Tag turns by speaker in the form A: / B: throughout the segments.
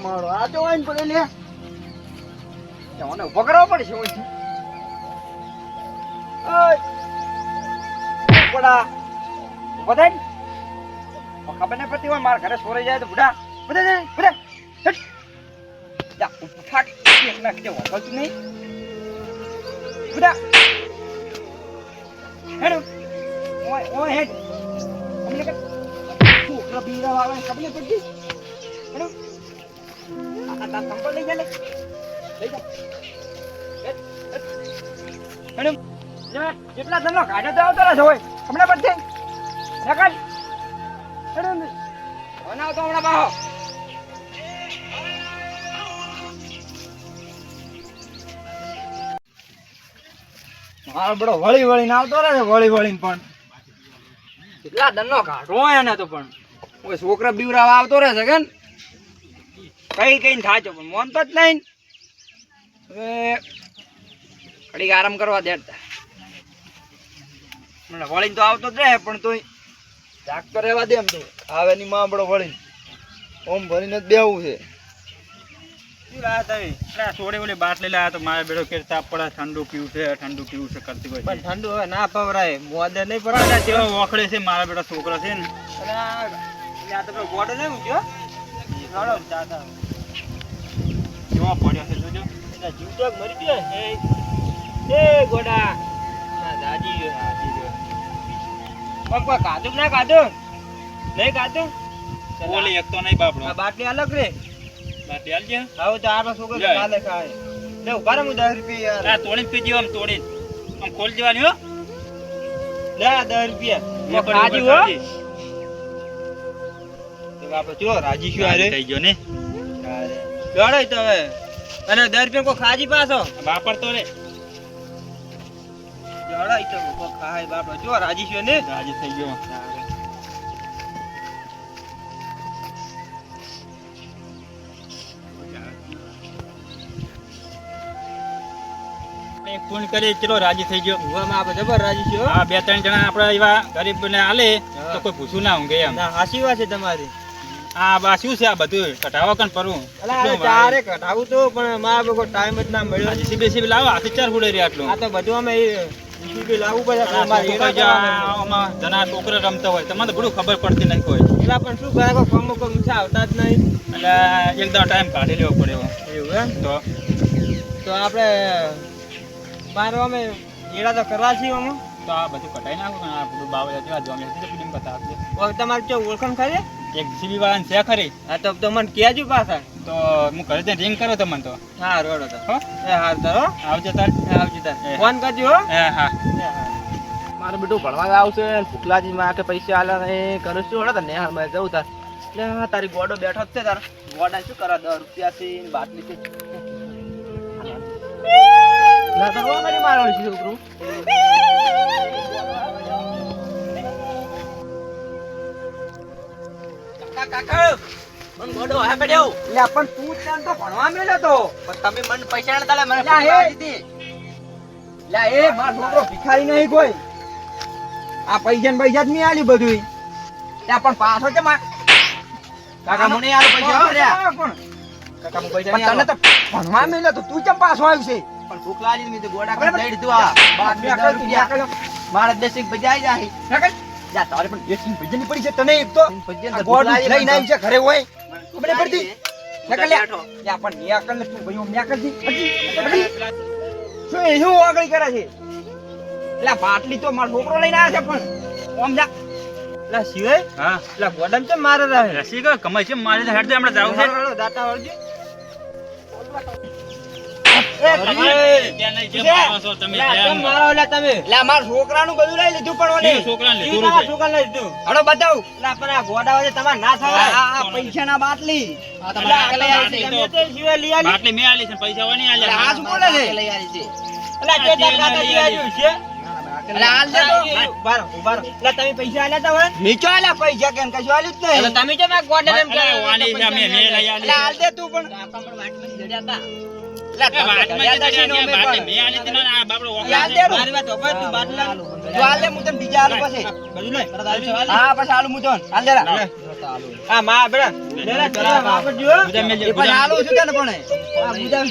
A: મારો આ તો વાઈન પડે લે મને ઉભો કરવો પડશે ઓય પડા બધાય ખબર નહીં પડતી હોય મારા ઘરે સોરાઈ જાય તો બુડા બધા બુડા જા ફાટ એક નાખ દે વાપરતું નહીં બુડા હેડો ઓય હેડ અમને કે છોકરા બીરા આવે ખબર નહીં પડતી હેડો આ તા સંપલ લઈ જા લે લઈ જા હેડો જેટલા ધનનો કાઢો તો આવતો રહે હોય હમણાં પડતી નકલ હેડો ને બનાવ તો હમણાં બાહો મારો બડો વળી વળીને આવતો રહે વળી વળીને પણ કેટલા દનનો કાઢો એને તો પણ કોઈ છોકરા બીવરાવા આવતો રહે છે કે કઈ કઈ થાચો પણ મોન તો જ નહીં હવે ઘડીક આરામ કરવા દેતા મને વળીને તો આવતો જ રહે પણ તોય જાગતો રહેવા દે એમ તો આવે ની માં બડો વળીને ઓમ ભરીને જ બેવું છે
B: થોડી ઓલી બાટલી લાયા તો મારે બેડો કેરતા પડે ઠંડુ પીવું છે કરતી હોય
A: પણ ઠંડુ હવે ના પવરાય મોદે નહીં પડાય
B: જેવો ઓખડે છે મારા બેટા છોકરા છે ને
A: આ તો ગોડો નહીં મૂક્યો હાલો દાદા
B: કેવો પડ્યો છે જોજો
A: એના જીવ તો મરી ગયો એ ગોડા ના દાદી ગયો કોઈ કાધું ના કાધું નહીં કાધું
B: ઓલી એક તો નહીં બાપડો
A: આ બાટલી અલગ રે
B: બાટલી આલ જે
A: હવે તો આનો છોકરો કાલે ખાય લે ઉભા રે હું 10 રૂપિયા યાર
B: આ તોડીને પીજો આમ તોડીને આમ ખોલ દેવાની હો
A: લે 10 રૂપિયા ખાજી હો તો બાપો જો રાજી શું આરે
B: થઈ ગયો ને
A: ગળે તો હવે અને 10 રૂપિયા કો ખાજી પાછો
B: બાપર તો રે
A: ગળે તો કો ખાય બાપો જો રાજી શું ને
B: રાજી થઈ ગયો ફોન કરી ચલો રાજી થઈ ગયો
A: ઉવામાં આપણે જબર રાજી છે
B: હા બે ત્રણ જણા આપડા એવા ગરીબને આલે તો કોઈ પૂછું ના ઊંઘે એમ
A: ના હાસી વાત છે તમારી
B: આ બા શું છે આ બધું કટાવો કન પરવું
A: અલા ચારે કઢાવું તો પણ મારા કોઈ ટાઈમ જ ના મળ્યો
B: સીબી લાવો આ ચાર ફૂડે રે આટલું
A: આ તો બધું અમે સીબી લાવવું પડે અમારે
B: આમાં જણા છોકરા રમતા હોય તમને તો બધું ખબર પડતી નહીં કોઈ
A: એટલે પણ શું કરે કોઈ ફોર્મ કોઈ ઊંચા આવતા જ નહીં
B: એટલે એકદમ ટાઈમ કાઢી લેવો પડે
A: એવું એમ તો આપણે મારો અમે જેડા તો કરવા છીએ અમે
B: તો આ બધું કટાઈ નાખો આ બધું બાવ જેવા જો અમે ફિલ્મ બતાવજો
A: તમારે જો ઓળખાણ ખરી
B: એક સીબી વાળાને છે ખરી
A: હા તો મને કહેજો પાછા
B: તો હું ઘરે ત્યાં રિંગ કરો તમને તો
A: હા રોડો તો
B: હો
A: એ હાર તારો
B: આવજો તાર
A: આવજો તાર ફોન કરજો હો
B: હા
A: મારું બેટું ભણવા આવશે ફૂકલાજી માં કે પૈસા આલા ને કરું છું હડો ને હાલ મેં જઉં તાર એટલે હા તારી ગોડો બેઠો જ છે તાર ગોડા શું કરે 10 રૂપિયા થી બાટલી છે ના તો મારી મારો છે છોકરું કાકા મન ગોડો હે બેડ્યો લે પણ તું ચાન તો ભણવા મેલ્યો તો પણ તમે મન પૈસા ન તાલે મને ભણવા દીધી લે એ માર છોકરો ભિખારી નહીં કોઈ આ પૈસા જ નહીં આલી બધું ત્યાં પણ પાછો છે માર કાકા મને આલો પૈસા આલ્યા પણ કાકા મુ પૈસા નહીં આલો તને તો ભણવા મેલ્યો તો તું કેમ પાછો આવ્યો છે પણ ભૂખ લાગી મે તો ગોડા કરી દઈ દીધું આ બાદ મે રૂપિયા મારે દેશિક બજાઈ જાય નકલ જા તારે પણ દેશિક ભજની પડી છે તને એક તો ગોડ લઈને આવી છે ઘરે હોય ખબર પડતી નકલ યા પણ નિયાકલ ને તું ભઈ નિયાકલ દી શું આગળ કરે છે એટલે બાટલી તો મારો છોકરો લઈને આવ્યો છે પણ ઓમ જા લા સિવાય
B: હા
A: લા ગોડમ છે મારે રહે
B: રસી કો કમાઈ છે મારે હેડ દે આપણે જાવ છે
A: દાતા વળજી છોકરાનું બધું લઈ લીધું પણ છોકરાને લીધું હડો બતાવ પણ ગોડા વચ્ચે તમારે ના થવાય પૈસા ના બાટલી
B: બાટલી મે આલી છે પૈસા વની આલ્યા
A: આ શું બોલે છે તમે પૈસા આલ્યા તા હોય નીચો આલ્યા પૈસા કેમ કશું આલ્યું જ નહીં તમે કેમ ગોડા એમ
B: વાલી છે મે લઈ આલી
A: હાલ દે તું પણ કાકા પણ વાટ માં જડ્યા તા લે,
B: વાતમાં
A: યાદ
B: જતા
A: હશે ને
B: રહ્યા,
A: અમે
B: બાટલી
A: પણ.
B: મેં આલી હતી ને આ બાપડો ઓગળે
A: યાદ
B: છે.
A: દે રો.
C: મારી વાત હોભળ, તું બાટલી લાવ.
A: જો હાલ દે, હું તને બીજા હાલું પછી.
B: બધું લઈ.
A: હા, પછી હાલું હું તને. હાલ જરા.
B: લાવ.
C: હા, માં બેટા. લેલા, ચલા, વાપરજો, હો.
B: બધા મેલ જે,
A: એ પણ
B: બધા
A: હાલું છું તને પણ. હા, બુધા.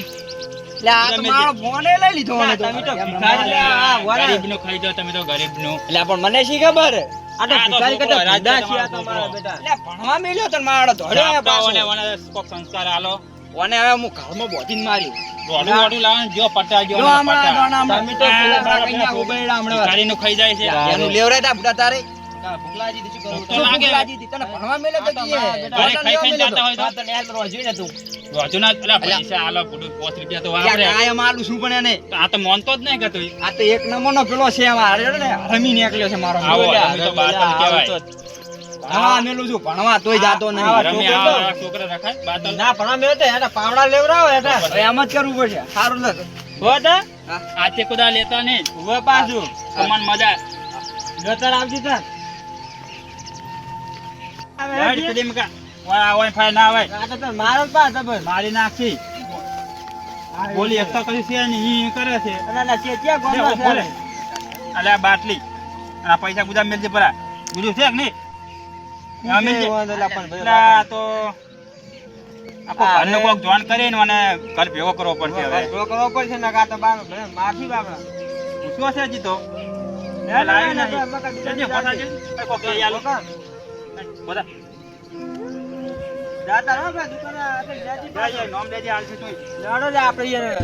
A: લે, આ તો મારો ફોને લઈ લીધો મને તો.
C: તમે તો
A: એમ
C: ભિખારી
A: રમવા.
C: લે, આ વરા.
B: ગરીબનું ખાઈ જાઓ તમે તો ગરીબનું.
A: લે, પણ મને શી ખબર?
C: આ તો
B: આ તો
C: ભિખારી
B: છોકરો,
C: કરતા
B: રાજ્ય
C: ભૂંડા છીએ આ તો
B: તમારો
C: મારા બેટા.
A: લે, ભણવા મેલ્યો તને મારો ધોળ્યો
B: જાપતા
A: પાછો.
B: ઓને ઓને કોક સંસ્કાર આલો.
A: ઓને હવે હું ઘરમાં બોધીને માર્યું.
B: રોડું રોડું લાવો ને, જો પટા જો
A: જો હમણાં દોણા હમણાં.
C: તમે તો
B: આ
C: પેલા
A: આપણા કન્યા ઉભેડા હમણાં.
B: ભિખારીનું ખાઈ જાય છે.
A: એનું લેવરાય તા બુડા તારે.
C: ભૂખ લાગી હતી, શું કરું?
B: તો
A: શું
B: લાગે.
A: ભૂખ લાગી હતી? તને ભણવા મેલ્યો તો કીએ.
B: ઘરે ખાઈ ખાઈને જાતા હોય તો?
C: આ તને યાદ કરવા જોઈએ ને તું.
B: રોજુના પેલા પૈસા આલો, બધું 5 રૂપિયા તો વાપરે.
A: યાર, કાયમ આલું છું પણ એને.
B: આ તો માનતો જ નહીં કે તું.
A: આ તો એક નંબરનો પેલો છે એમાં હાર્યો ને હમી નીકળ્યો છે મારો.
B: આવો,
A: બોલ્યા.
B: અમે તો બાતલ કહેવાય.
A: ભણવા મેલું છું ભણવા તોય જાતો નહીં.
C: આવા
B: રમી
C: છોકરા
B: આવા છોકરા રખાય બાતલ.
C: ના ભણા મેં તો એના પાવડા લેવરાવો એના.
A: હવે એમ જ કરવું પડશે. સારું લે.
C: હો તા?
B: હાથે કુદા લેતા નહીં.
C: ઉભા પાછું.
B: તો મને મજા
C: ગટર આવતી તા.
B: આવે. પેલી મકા ઓય ફાય ના આવે.
C: આ તો તને મારો જ પાસ જબર.
B: મારી નાખી. બોલી એકતા કરી છે ને ઈ કરે છે.
C: અને ના ચેચિયા
B: લે,
C: ગોમમાં
B: ઓ
C: છે.
B: બોલે. અલે આ બાટલી. અને આ પૈસા બધા મેલજે પરા. બીજું છે કે નહીં? આ મેલજે. એટલે આ તો આખો ઘરનો કોક જોઈન કરીને મને ઘર ભેગો કરવો પડશે હવે.
C: કરવો પડશે ને કાં તો માફી બાપડા.
B: શું છે હજી તો? એ લાવી નહીં. જજે, પોતા જજે. એ કોક લઈ આલો. બધા.
C: જાતા રહો ભાઈ દુકાને આગળ જાજી
B: જા, જા, નોમ લેજે, હાલશે તોય.
C: જાડો જ આપણે યાર.